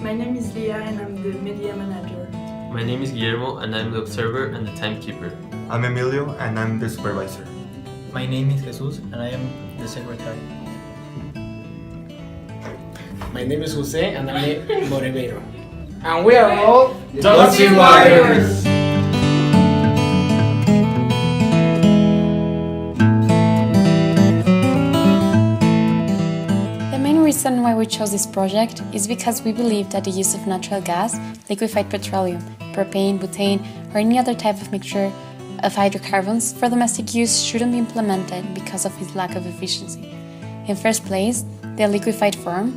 My name is Leah and I'm the media manager. My name is Guillermo and I'm the observer and the timekeeper. I'm Emilio and I'm the supervisor. My name is Jesus and I am the secretary. My name is Jose and I'm the motivator. And we are all Toxic Warriors! The main reason why we chose this project is because we believe that the use of natural gas, liquefied petroleum, propane, butane, or any other type of mixture of hydrocarbons for domestic use shouldn't be implemented because of its lack of efficiency. In first place, the liquefied form,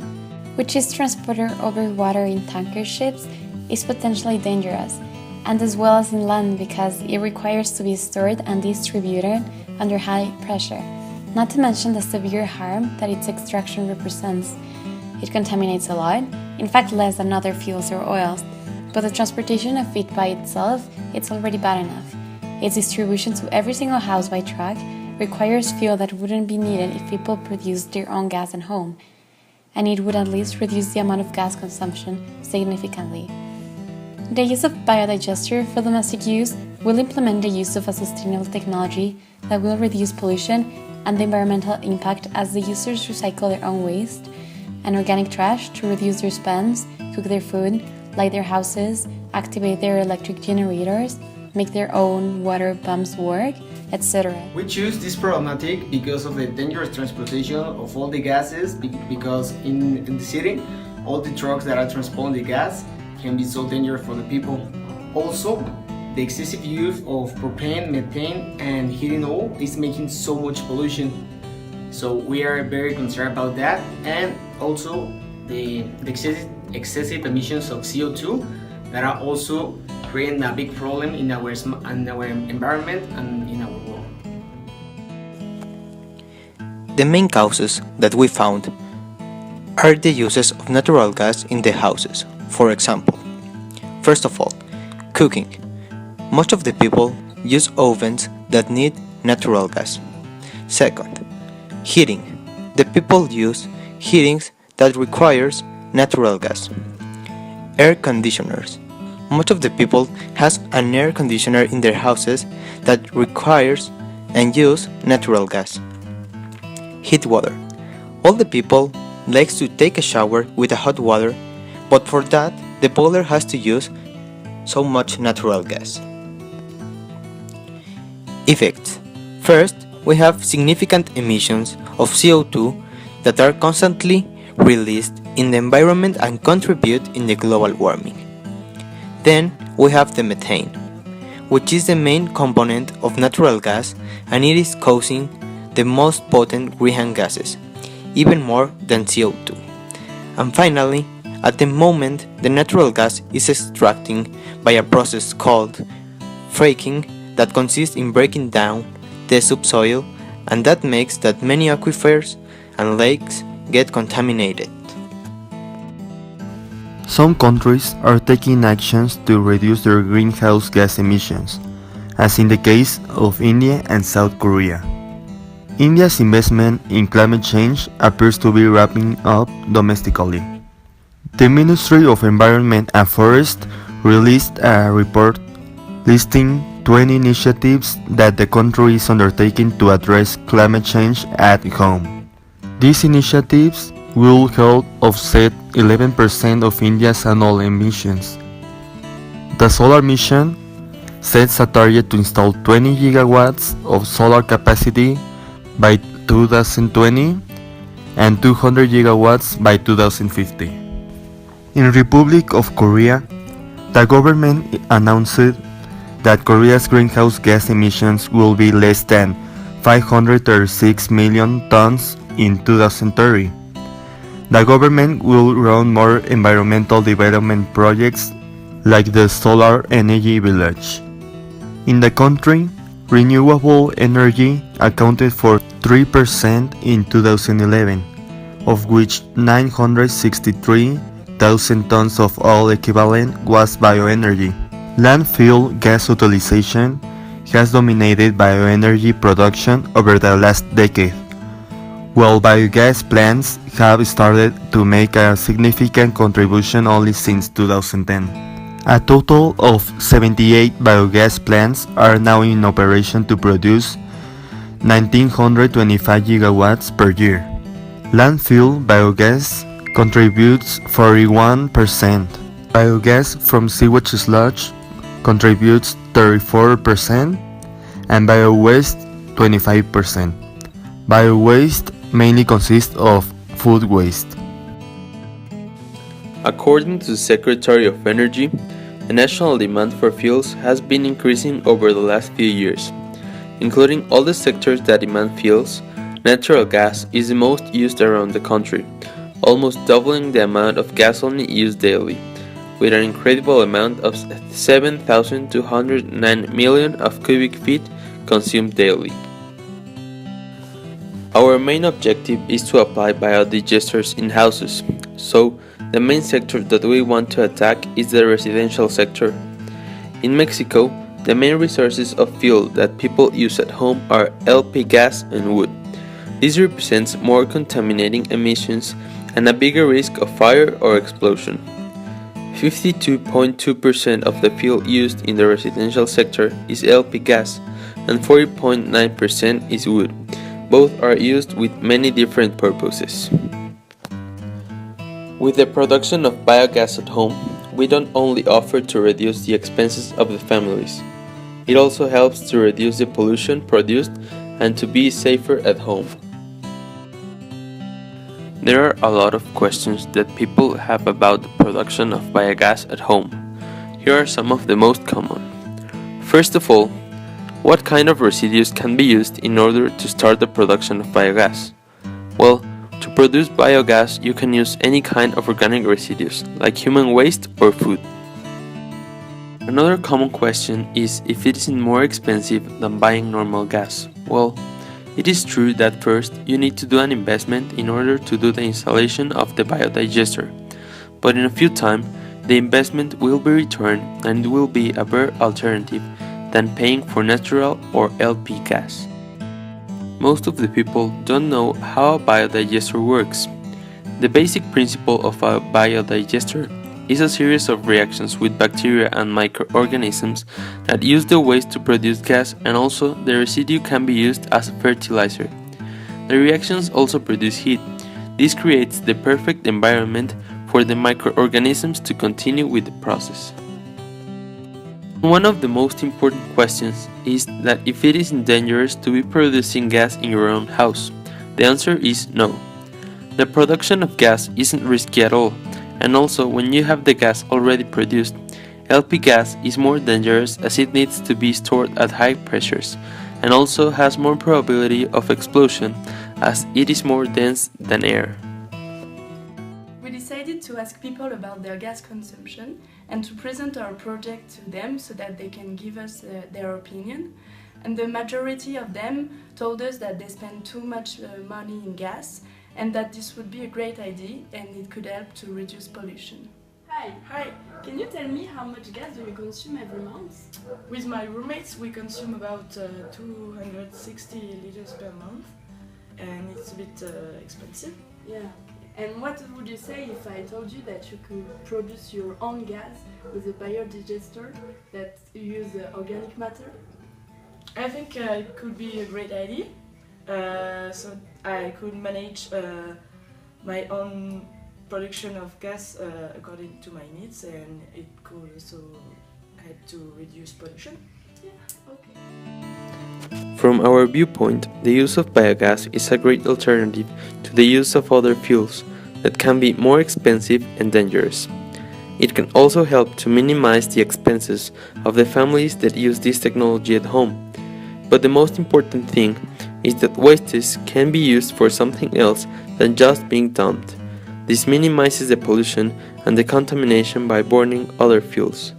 which is transported over water in tanker ships, is potentially dangerous, and as well as in land because it requires to be stored and distributed under high pressure, not to mention the severe harm that its extraction represents. It contaminates a lot, in fact less than other fuels or oils, but the transportation of it by itself, it's already bad enough. Its distribution to every single house by truck requires fuel that wouldn't be needed if people produced their own gas at home, and it would at least reduce the amount of gas consumption significantly. The use of biodigester for domestic use will implement the use of a sustainable technology that will reduce pollution and the environmental impact as the users recycle their own waste and organic trash to reduce their spends, cook their food, light their houses, activate their electric generators, make their own water pumps work, etc. We choose this problematic because of the dangerous transportation of all the gases, because in the city, all the trucks that are transporting the gas can be so dangerous for the people. Also, the excessive use of propane, methane, and heating oil is making so much pollution. So we are very concerned about that, and also the excessive emissions of CO2 that are also creating a big problem in our environment and in our world. The main causes that we found are the uses of natural gas in the houses. For example, first of all, cooking. Most of the people use ovens that need natural gas. Second, heating. The people use heatings that requires natural gas. Air conditioners. Most of the people has an air conditioner in their houses that requires and use natural gas. Heat water. All the people likes to take a shower with a hot water, but for that the boiler has to use so much natural gas. Effects. First, we have significant emissions of CO2 that are constantly released in the environment and contribute in the global warming. Then we have the methane, which is the main component of natural gas, and it is causing the most potent greenhouse gases, even more than CO2. And finally, at the moment, the natural gas is extracting by a process called fracking that consists in breaking down the subsoil, and that makes that many aquifers and lakes get contaminated. Some countries are taking actions to reduce their greenhouse gas emissions, as in the case of India and South Korea. India's investment in climate change appears to be wrapping up domestically. The Ministry of Environment and Forest released a report listing 20 initiatives that the country is undertaking to address climate change at home. These initiatives will help offset 11% of India's annual emissions. The solar mission sets a target to install 20 gigawatts of solar capacity by 2020 and 200 gigawatts by 2050. In Republic of Korea, the government announced that Korea's greenhouse gas emissions will be less than 536 million tons in 2030. The government will run more environmental development projects like the Solar Energy Village. In the country, renewable energy accounted for 3% in 2011, of which 963,000 tons of oil equivalent was bioenergy. Landfill gas utilization has dominated bioenergy production over the last decade, while biogas plants have started to make a significant contribution only since 2010. A total of 78 biogas plants are now in operation to produce 1925 gigawatts per year. Landfill biogas contributes 41%. Biogas from sewage sludge contributes 34% and biowaste 25%. Biowaste mainly consists of food waste. According to the Secretary of Energy, the national demand for fuels has been increasing over the last few years. Including all the sectors that demand fuels, natural gas is the most used around the country, almost doubling the amount of gasoline used daily, with an incredible amount of 7,209 million of cubic feet consumed daily. Our main objective is to apply biodigesters in houses, so the main sector that we want to attack is the residential sector. In Mexico, the main resources of fuel that people use at home are LP gas and wood. This represents more contaminating emissions and a bigger risk of fire or explosion. 52.2% of the fuel used in the residential sector is LP gas and 40.9% is wood. Both are used with many different purposes. With the production of biogas at home, we don't only offer to reduce the expenses of the families. It also helps to reduce the pollution produced and to be safer at home. There are a lot of questions that people have about the production of biogas at home. Here are some of the most common. First of all, what kind of residues can be used in order to start the production of biogas? Well, to produce biogas, you can use any kind of organic residues, like human waste or food. Another common question is if it is more expensive than buying normal gas. Well, it is true that first you need to do an investment in order to do the installation of the biodigester, but in a few time the investment will be returned and it will be a better alternative than paying for natural or LP gas. Most of the people don't know how a biodigester works. The basic principle of a biodigester is a series of reactions with bacteria and microorganisms that use the waste to produce gas, and also the residue can be used as a fertilizer. The reactions also produce heat. This creates the perfect environment for the microorganisms to continue with the process. One of the most important questions is that if it is dangerous to be producing gas in your own house. The answer is no. The production of gas isn't risky at all, and also when you have the gas already produced, LP gas is more dangerous as it needs to be stored at high pressures and also has more probability of explosion as it is more dense than air. We decided to ask people about their gas consumption and to present our project to them so that they can give us their opinion. And the majority of them told us that they spend too much money in gas and that this would be a great idea and it could help to reduce pollution. Hi, can you tell me how much gas do you consume every month? With my roommates we consume about 260 liters per month and it's a bit expensive. Yeah. And what would you say if I told you that you could produce your own gas with a biodigester that uses organic matter? I think it could be a great idea. So I could manage my own production of gas according to my needs, and it could also help to reduce pollution. Yeah, okay. From our viewpoint, the use of biogas is a great alternative to the use of other fuels that can be more expensive and dangerous. It can also help to minimize the expenses of the families that use this technology at home. But the most important thing is that wastes can be used for something else than just being dumped. This minimizes the pollution and the contamination by burning other fuels.